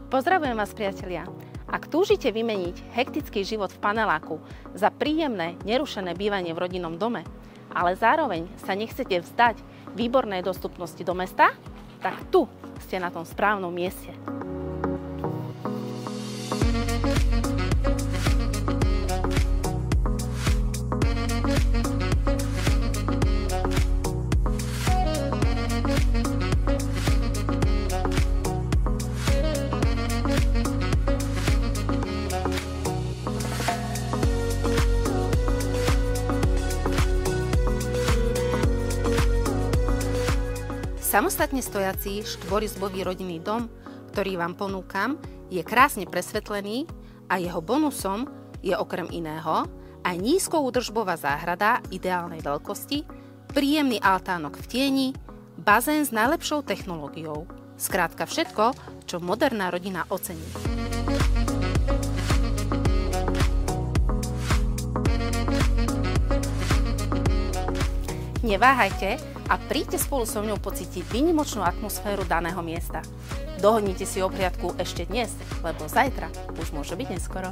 Pozdravujem vás, priatelia. Ak túžite vymeniť hektický život v paneláku za príjemné, nerušené bývanie v rodinnom dome, ale zároveň sa nechcete vzdať výbornej dostupnosti do mesta, tak tu ste na tom správnom mieste. Samostatne stojací štvorizbový rodinný dom, ktorý vám ponúkam, je krásne presvetlený a jeho bonusom je okrem iného aj nízkoúdržbová záhrada ideálnej veľkosti, príjemný altánok v tieni, bazén s najlepšou technológiou. Skrátka všetko, čo moderná rodina ocení. Neváhajte a príďte spolu so mnou pocítiť výnimočnú atmosféru daného miesta. Dohodnite si obhliadku ešte dnes, lebo zajtra už môže byť neskoro.